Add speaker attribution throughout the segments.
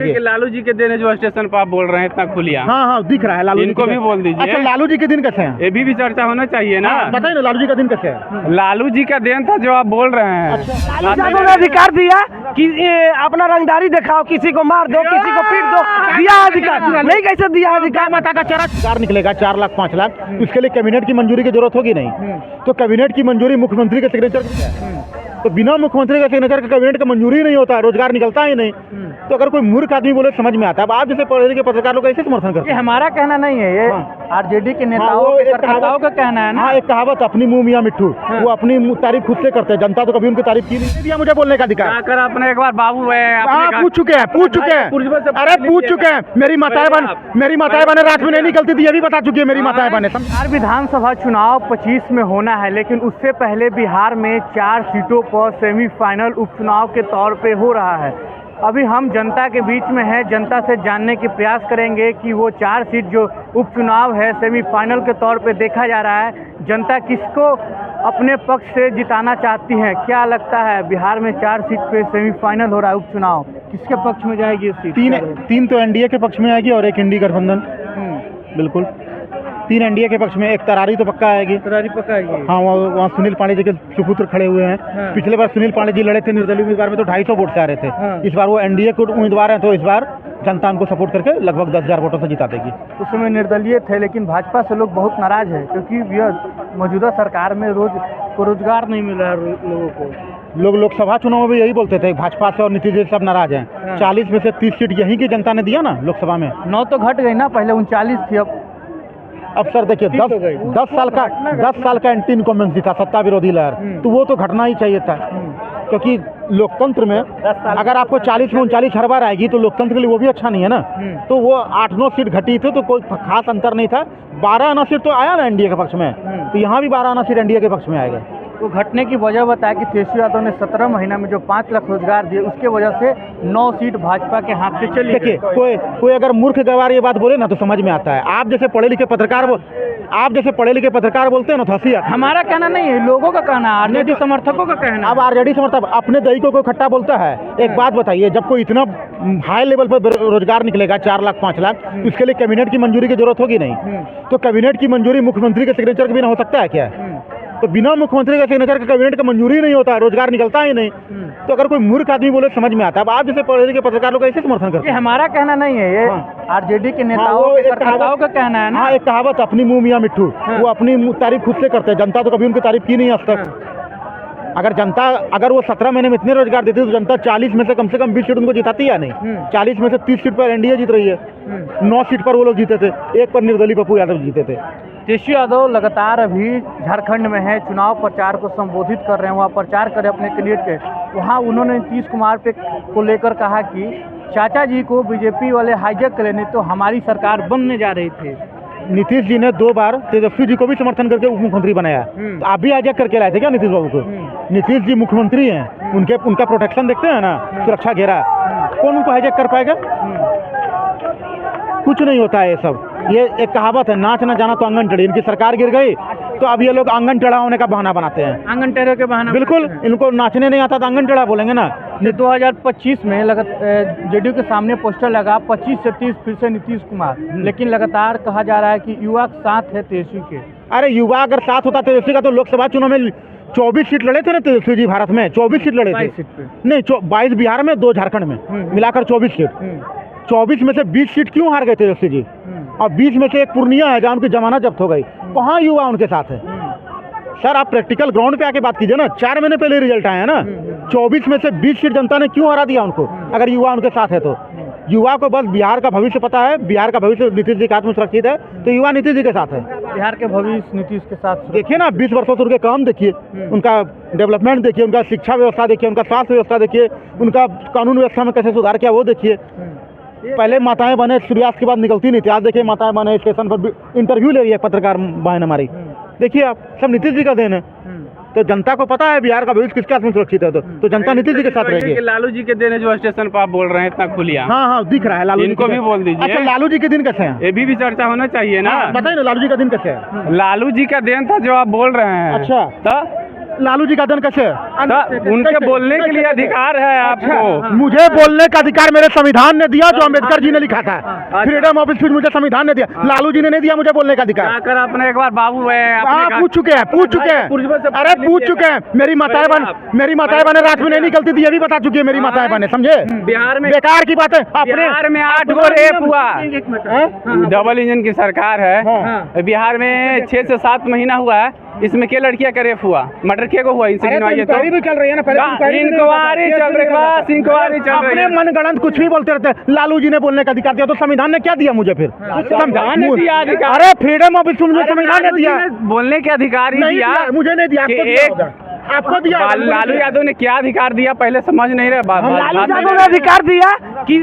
Speaker 1: लालू जी के दिन है जो स्टेशन पर आप बोल रहे हैं इतना खुलिया।
Speaker 2: हाँ हाँ दिख रहा है लालू जी
Speaker 3: इनको भी बोल दीजिए।
Speaker 2: अच्छा लालू जी के दिन कैसे हैं?
Speaker 3: ये भी चर्चा होना चाहिए ना।
Speaker 2: बताइए ना लालू जी का दिन कैसे है?
Speaker 3: लालू जी का दिन था जो आप बोल रहे हैं।
Speaker 4: लालू ने अधिकार दिया कि अपना रंगदारी दिखाओ, किसी को मार दो, किसी को पीट दो, दिया अधिकार। नहीं कैसे दिया अधिकार?
Speaker 2: माता का चारा निकलेगा 4 लाख 5 लाख, इसके लिए कैबिनेट की मंजूरी की जरूरत होगी नहीं। तो कैबिनेट की मंजूरी मुख्यमंत्री के सिग्नेचर, तो बिना मुख्यमंत्री का सिग्नेचर का कैबिनेट का मंजूरी नहीं होता, रोजगार निकलता ही नहीं। तो अगर कोई मूर्ख आदमी बोले समझ में आता है। अब आप जैसे पढ़े लिखे पत्रकार लोग ऐसे समर्थन करते
Speaker 4: ये
Speaker 2: हैं।
Speaker 4: हमारा कहना नहीं है, ये आरजेडी के नेताओं
Speaker 2: वो
Speaker 4: के
Speaker 2: एक
Speaker 4: कार्यकर्ताओं का कहना है ना।
Speaker 2: हाँ, एक कहावत अपनी मुंह मियां मिट्ठू, वो अपनी तारीफ खुद से करते हैं, जनता तो कभी उनकी तारीफ की नहीं दिया मुझे बोलने का अधिकार।
Speaker 3: जाकर आपने एक बार बाबू
Speaker 2: पूछ चुके हैं अरे पूछ चुके हैं। मेरी माताएं बने रात में नहीं निकलती थी, ये भी बता चुकी है मेरी माताएं बने।
Speaker 4: बिहार विधानसभा चुनाव 25 में होना है, लेकिन उससे पहले बिहार में 4 सीटों पर सेमीफाइनल उपचुनाव के तौर पे हो रहा है। अभी हम जनता के बीच में हैं, जनता से जानने के प्रयास करेंगे कि वो 4 सीट जो उपचुनाव है सेमीफाइनल के तौर पे देखा जा रहा है, जनता किसको अपने पक्ष से जिताना चाहती है। क्या लगता है बिहार में 4 सीट पे सेमीफाइनल हो रहा है उपचुनाव, किसके पक्ष में जाएगी ये सीट?
Speaker 2: तीन तो एनडीए के पक्ष में आएगी और एक इंडी गठबंधन। बिल्कुल 3 एनडीए के पक्ष में, एक तरारी तो पक्का आएगी।
Speaker 4: तरारी पक्का आएगी।
Speaker 2: हाँ, वहाँ सुनील पांडे जी के सुपुत्र खड़े हुए हैं।
Speaker 4: हाँ। पिछले
Speaker 2: बार सुनील पांडे जी लड़े थे निर्दलीय उम्मीदवार में, तो 250 वोट से आ रहे थे।
Speaker 4: हाँ।
Speaker 2: इस बार वो एनडीए के उम्मीदवार हैं, तो इस बार जनता उनको सपोर्ट करके लगभग 10,000 वोटों से जिता देगी।
Speaker 4: उस समय निर्दलीय थे, लेकिन भाजपा से लोग बहुत नाराज है, क्योंकि यह मौजूदा सरकार में रोजगार नहीं मिल रहा है लोगों को।
Speaker 2: लोग लोकसभा चुनाव में भी यही बोलते थे, भाजपा से और नीतीश जी सब नाराज हैं।
Speaker 4: हाँ।
Speaker 2: 40 में से 30 सीट यहीं की जनता ने दिया ना लोकसभा में।
Speaker 4: 9 तो घट गई ना, पहले 39 थी,
Speaker 2: अब सर देखिए 10 साल का एंटी इनकम्बेंसी था, सत्ता विरोधी लहर, तो वो तो घटना ही चाहिए था। क्योंकि लोकतंत्र में अगर आपको 40 में 39 हर बार आएगी तो लोकतंत्र के लिए वो भी अच्छा नहीं है ना। तो वो 8-9 सीट घटी थी, तो कोई खास अंतर नहीं था। 12 आना सीट तो आया ना एनडीए के पक्ष में, तो यहाँ भी 12 आना सीट एनडीए के पक्ष में आएगा।
Speaker 4: वो घटने की वजह बताया कि तेजस्वी यादव ने 17 महीना में जो 5 लाख रोजगार दिए, उसके वजह से 9 सीट भाजपा के हाथ से चली।
Speaker 2: देखिए कोई अगर मूर्ख गवार ये बात बोले ना तो समझ में आता है। आप जैसे पढ़े लिखे पत्रकार बोलते हैं ना तो हंसी आता है।
Speaker 4: हमारा कहना नहीं है, लोगों का कहना है, आरजेडी समर्थकों का कहना।
Speaker 2: अब आरजेडी समर्थक अपने दही को खट्टा बोलता है। एक बात बताइए, जब कोई इतना हाई लेवल पर रोजगार निकलेगा 4 लाख 5 लाख, इसके लिए कैबिनेट की मंजूरी की जरूरत होगी नहीं। तो कैबिनेट की मंजूरी मुख्यमंत्री के सिग्नेचर के बिना हो सकता है क्या? तो बिना मुख्यमंत्री का सिग्नेचर का कैबिनेट का मंजूरी नहीं होता, रोजगार निकलता ही नहीं। तो अगर कोई मूर्ख आदमी बोले समझ में आता है। अब आप जैसे पढ़े लिखे पत्रकार लोग ऐसे समर्थन करते
Speaker 4: हैं। हमारा कहना नहीं है, ये आरजेडी के नेताओं के कार्यकर्ताओं का कहना है ना।
Speaker 2: हाँ, एक कहावत अपनी मुंह मियां मिट्ठू, वो अपनी तारीफ खुद से करते हैं, जनता तो कभी उनकी तारीफ की नहीं आज तक। अगर वो 17 महीने में इतने रोजगार देती तो जनता 40 में से कम 20 सीट उनको जिताती या नहीं। 40 में से 30 सीट पर एनडीए जीत रही है, 9 सीट पर वो लोग जीते थे, 1 पर निर्दलीय पप्पू यादव जीते थे।
Speaker 4: तेजस्वी यादव लगातार अभी झारखंड में है, चुनाव प्रचार को संबोधित कर रहे हैं, वहाँ प्रचार कर रहे हैं अपने कैंडिडेट के। वहाँ उन्होंने नीतीश कुमार को लेकर कहा कि चाचा जी को बीजेपी वाले हाईजैक कर लेने तो हमारी सरकार बनने जा रही थी।
Speaker 2: नीतीश जी ने 2 बार तेजस्वी जी को भी समर्थन करके उप मुख्यमंत्री बनाया। तो आप भी हाईजैक करके लाए थे क्या नीतीश बाबू को? नीतीश जी मुख्यमंत्री हैं, उनका प्रोटेक्शन देखते हैं ना, सुरक्षा घेरा, कौन उनको हाईजैक कर पाएगा? कुछ नहीं होता है ये सब। ये एक कहावत है, नाच न जाना तो आंगन टेढ़ी। इनकी सरकार गिर गई तो अब ये लोग आंगन टेढ़ा होने का बहाना बनाते हैं।
Speaker 4: आंगन टेढ़े के बहाना?
Speaker 2: बिल्कुल, इनको नाचने नहीं आता तो आंगन टेढ़ा बोलेंगे ना।
Speaker 4: 2025 में जेडीयू के सामने पोस्टर लगा 25 से 30 फिर से नीतीश कुमार, लेकिन लगातार कहा जा रहा है कि युवा साथ है तेजस्वी के।
Speaker 2: अरे युवा अगर साथ होता तेजस्वी का तो लोकसभा चुनाव में 24 सीट लड़े थे ना तेजस्वी जी। भारत में 24 सीट लड़े थे।
Speaker 4: 22 सीट पे
Speaker 2: नहीं, 22 बिहार में, 2 झारखंड में, मिलाकर 24 सीट। 24 में से 20 सीट क्यों हार गए तेजस्वी जी? और 20 में से एक पूर्णिया है जहाँ उनकी जमानत जब्त हो गई। कहाँ युवा उनके साथ है? सर आप प्रैक्टिकल ग्राउंड पे आके बात कीजिए ना। 4 महीने पहले रिजल्ट आया है ना। 24 में से 20 सीट जनता ने क्यों हरा दिया उनको, अगर युवा उनके साथ है तो? युवा को बस बिहार का भविष्य पता है, बिहार का भविष्य नीतीश जी के हाथ में सुरक्षित है, तो युवा नीतीश जी के साथ है।
Speaker 4: बिहार के भविष्य नीतीश के साथ
Speaker 2: देखिए ना, 20 वर्षों से उनके काम देखिए, उनका डेवलपमेंट देखिए, उनका शिक्षा व्यवस्था देखिए, उनका स्वास्थ्य व्यवस्था देखिए, उनका कानून व्यवस्था में कैसे सुधार किया वो देखिए। पहले माताएं बहनें सूर्यास्त के बाद निकलती नहीं थी, आज देखिए माताएं बहनें स्टेशन पर इंटरव्यू ले रही है पत्रकार बहन हमारी। देखिए आप, सब नीतीश जी का देन है। तो जनता को पता है बिहार का भविष्य किसके हाथ में सुरक्षित है, तो जनता नीतीश जी के साथ रहेगी।
Speaker 3: लालू जी के दिन है जो स्टेशन पर आप बोल रहे हैं इतना खुलिया।
Speaker 2: हाँ हाँ दिख रहा है लालू,
Speaker 3: इनको भी बोल दीजिए।
Speaker 2: अच्छा लालू जी के दिन कैसे हैं?
Speaker 3: ये भी चर्चा होना चाहिए ना।
Speaker 2: बताइए ना लालू जी का दिन कैसे है?
Speaker 3: लालू जी का दिन था जो आप बोल रहे हैं।
Speaker 2: अच्छा,
Speaker 3: तो
Speaker 2: लालू जी का अध्ययन कैसे है?
Speaker 3: तो उनके बोलने के लिए अधिकार है आपको।
Speaker 2: मुझे बोलने का अधिकार मेरे संविधान ने दिया, जो अम्बेडकर जी ने लिखा था। फ्रीडम ऑफ स्पीच मुझे संविधान ने दिया, लालू जी ने नहीं दिया मुझे बोलने का अधिकार।
Speaker 3: जाकर आपने एक बार बाबू
Speaker 2: पूछ चुके हैं, अरे पूछ चुके हैं। मेरी माताएं बहनें रात में नहीं निकलती थी, ये भी बता चुकी है मेरी माताएं बहनें, समझे?
Speaker 3: बिहार में
Speaker 2: बेकार की बात है।
Speaker 3: बिहार में 8 गो रेप हुआ, डबल इंजन की सरकार है। बिहार में 6 से 7 महीना हुआ है, इसमें क्या लड़कियां का रेप हुआ, मर्डर के को हुआ, इनसे गिनवाइए तो।
Speaker 2: भी चल रही है ना,
Speaker 3: इंक्वायरी चल रही है, बस इंक्वायरी चल रही
Speaker 2: अपने
Speaker 3: है।
Speaker 2: मनगढ़ंत कुछ भी बोलते रहते हैं। लालू जी ने बोलने का अधिकार दिया, तो संविधान ने क्या दिया मुझे फिर?
Speaker 3: संविधान ने दिया अधिकार।
Speaker 2: अरे फ्रीडम ऑफ स्पीच मुझे संविधान ने दिया,
Speaker 3: बोलने के अधिकार ही दिया,
Speaker 2: मुझे नहीं दिया, आपको दिया।
Speaker 3: लालू यादव ने क्या अधिकार दिया पहले समझ नहीं रहे।
Speaker 5: लालू यादव ने अधिकार दिया कि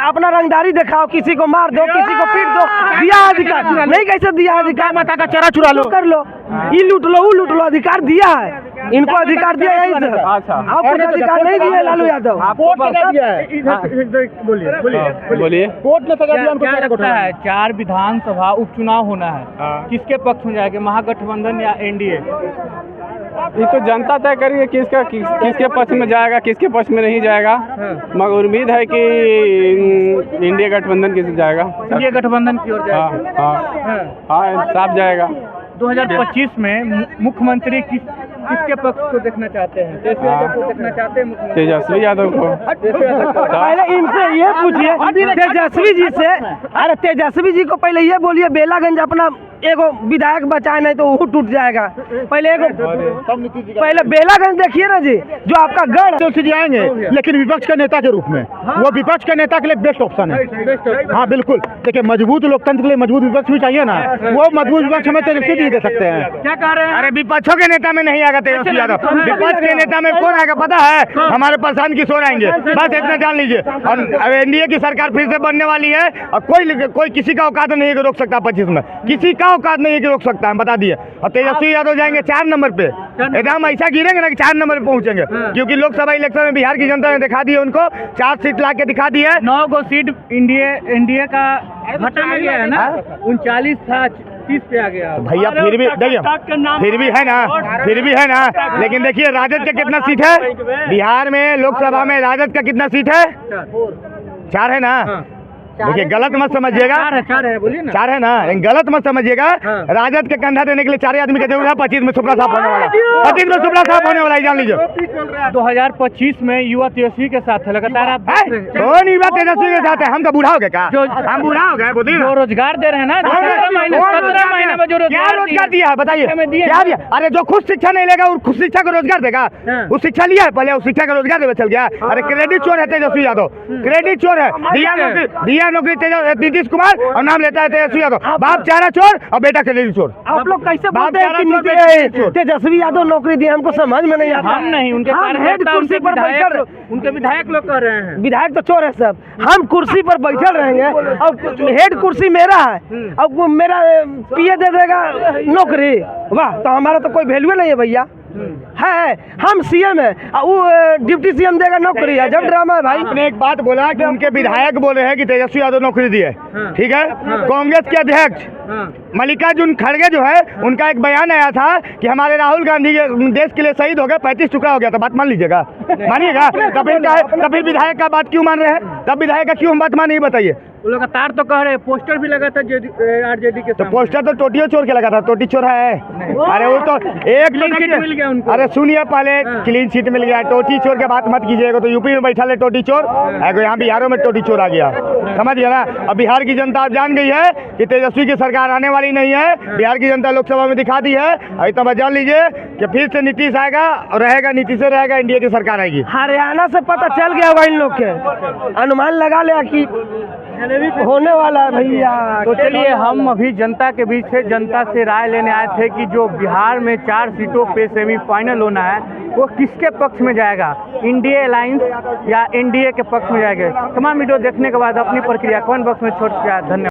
Speaker 5: अपना रंगदारी दिखाओ, किसी को मार दो, किसी को पीट दो, दिया अधिकार। नहीं कैसे दिया अधिकार?
Speaker 2: माता का चरा चुरा लो,
Speaker 5: कर लो, ये लूट लो, वो लूट लो, अधिकार दिया है, इनको अधिकार दिया है। आपको अधिकार नहीं दिया लालू यादव।
Speaker 3: बोलिए।
Speaker 2: कोर्ट ने सजा दिया उनको।
Speaker 4: क्या लगता है 4 विधानसभा उपचुनाव होना है, किसके पक्ष में जाएगा, महागठबंधन या एनडीए?
Speaker 3: ये तो जनता तय करिए किसके पक्ष में जाएगा, किसके पक्ष में नहीं जाएगा। मगर उम्मीद है कि इंडिया गठबंधन की जाएगा,
Speaker 4: इंडिया गठबंधन की ओर जाएगा।
Speaker 3: हाँ साफ जाएगा।
Speaker 4: 2025 में मुख्यमंत्री किसके पक्ष को देखना चाहते हैं? तेजस्वी यादव को देखना चाहते हैं मुख्यमंत्री?
Speaker 3: तेजस्वी यादव को।
Speaker 5: पहले इनसे ये पूछिए, तेजस्वी जी से। अरे तेजस्वी जी को पहले ये बोलिए, बेलागंज अपना एगो विधायक बचाए, नहीं तो वो टूट जाएगा। पहले बेलागंज देखिए ना जी, जो आपका गढ़
Speaker 2: तेजस्वी जी आएंगे, लेकिन विपक्ष के नेता के रूप में। वो विपक्ष के नेता के लिए बेस्ट ऑप्शन है। हाँ बिल्कुल, देखिए मजबूत लोकतंत्र के लिए मजबूत विपक्ष भी चाहिए ना, वो मजबूत विपक्ष हमें तेजस्वी जी दे सकते हैं।
Speaker 4: क्या कह रहे हैं?
Speaker 2: अरे विपक्षों के नेता में नहीं आएगा तेजस्वी यादव, विपक्ष के नेता में कौन आएगा पता है? हमारे प्रशांत किशोर आएंगे, बस इतना जान लीजिए। और एनडीए की सरकार फिर से बनने वाली है, और कोई किसी का औकात नहीं है कि रोक सकता 25 में, किसी का औकात नहीं है कि रोक सकता है, बता दिए। और तेजस्वी यादव जाएंगे 4 नंबर पे, एकदम ऐसा गिरेंगे ना कि 4 नंबर पे पहुंचेंगे, क्योंकि लोकसभा इलेक्शन में बिहार की जनता ने दिखा दी है उनको, 4 सीट ला के दिखा दी है।
Speaker 4: 9 गो सीट एनडीए का घटा गया है ना, 39 था 30 पे आ गया।
Speaker 2: भैया फिर भी देखिए, फिर भी है ना, लेकिन देखिए राजद का कितना सीट है बिहार में, लोकसभा में राजद का कितना सीट है? 4 है ना। देखिए गलत मत समझिएगा,
Speaker 4: 4 है बोलिए ना,
Speaker 2: 4 है ना, गलत मत समझिएगा। राजद के कंधा देने के लिए 4 आदमी का जरूरत है। 25 में सुपड़ा साफ होने वाला, 25 में सुपड़ा साफ होने वाला है, जान लीजिए।
Speaker 4: 2025 में युवा तेजस्वी के साथ है लगातार। आप
Speaker 2: कौन युवा तेजस्वी के साथ है? हम तो बूढ़ा हो गए का? हम बूढ़ा हो गए? बोलिए
Speaker 4: जो रोजगार दे रहे हैं ना, 17 महीने में जो
Speaker 2: क्या रोजगार दिया है बताइए, क्या दिया? अरे जो खुद शिक्षा नहीं लेगा और खुद शिक्षा को रोजगार देगा, वो शिक्षा लिया है पहले, उस शिक्षा का रोजगार देवे चल गया। अरे क्रेडिट चोर है तेजस्वी यादव, क्रेडिट चोर है। दिया नौकरी नीतीश कुमार और नाम लेता है तेजस्वी यादव। बाप चारा चोर और बेटा क्रेडिट चोर।
Speaker 5: आप लोग कैसे बोलते हैं कि तेजस्वी यादव नौकरी दिए? हमको समझ में नहीं आता।
Speaker 4: हम नहीं, उनके
Speaker 5: हेड कुर्सी पर बैठे,
Speaker 4: उनके विधायक लोग कह रहे हैं।
Speaker 5: विधायक तो चोर है सब। हम कुर्सी पर बैठे रहेंगे और हेड कुर्सी मेरा है और वो मेरा पीए दे देगा नौकरी, वाह, तो हमारा तो कोई वैल्यू नहीं है भैया। है हम सीएम है, वो डिप्टी सीएम देगा नौकरी है, जब ड्रामा है भाई।
Speaker 2: आपने एक बात बोला कि उनके विधायक बोल रहे हैं कि तेजस्वी यादव नौकरी दिए, ठीक है। कांग्रेस के अध्यक्ष मल्लिकार्जुन खड़गे जो है, उनका एक बयान आया था कि हमारे राहुल गांधी देश के लिए शहीद हो गए, 35 टुकड़ा हो गया। तो बात मान लीजिएगा, मानिएगा? तब फिर विधायक का बात क्यों मान रहे हैं? तब विधायक का क्यों हम बात मानिए बताइए?
Speaker 4: वो लगातार तो कह रहे हैं, पोस्टर भी लगा था आरजेडी के
Speaker 2: तो पोस्टर तो टोटियो चोर के लगा था, टोटी चोर है। अरे वो तो एक
Speaker 4: क्लीन चिट मिल गया उनको।
Speaker 2: अरे सुनिए पहले, क्लीन चिट मिल गया, टोटी चोर के बात मत कीजिएगा। तो यूपी में बैठा ले टोटी चोर, यहाँ बिहारों में टोटी चोर आ गया, समझ गया ना। अब बिहार की जनता जान गई है कि तेजस्वी की सरकार आने वाली नहीं है। बिहार की जनता लोकसभा में दिखा दी है। अभी तो जान लीजिए कि फिर से नीतीश आएगा और रहेगा, नीतीश से रहेगा, इंडिया की सरकार आएगी।
Speaker 5: हरियाणा से पता चल गया होगा इन लोग के, अनुमान लगा लिया कि होने वाला है भैया।
Speaker 4: तो चलिए, हम अभी जनता के बीच से जनता से राय लेने आए थे कि जो बिहार में 4 सीटों पे सेमीफाइनल होना है, वो किसके पक्ष में जाएगा, इंडिया अलायंस या एनडीए के पक्ष में जाएगा। तमाम वीडियो देखने के बाद अपनी प्रक्रिया कमेंट बॉक्स में छोड़ दिया। धन्यवाद।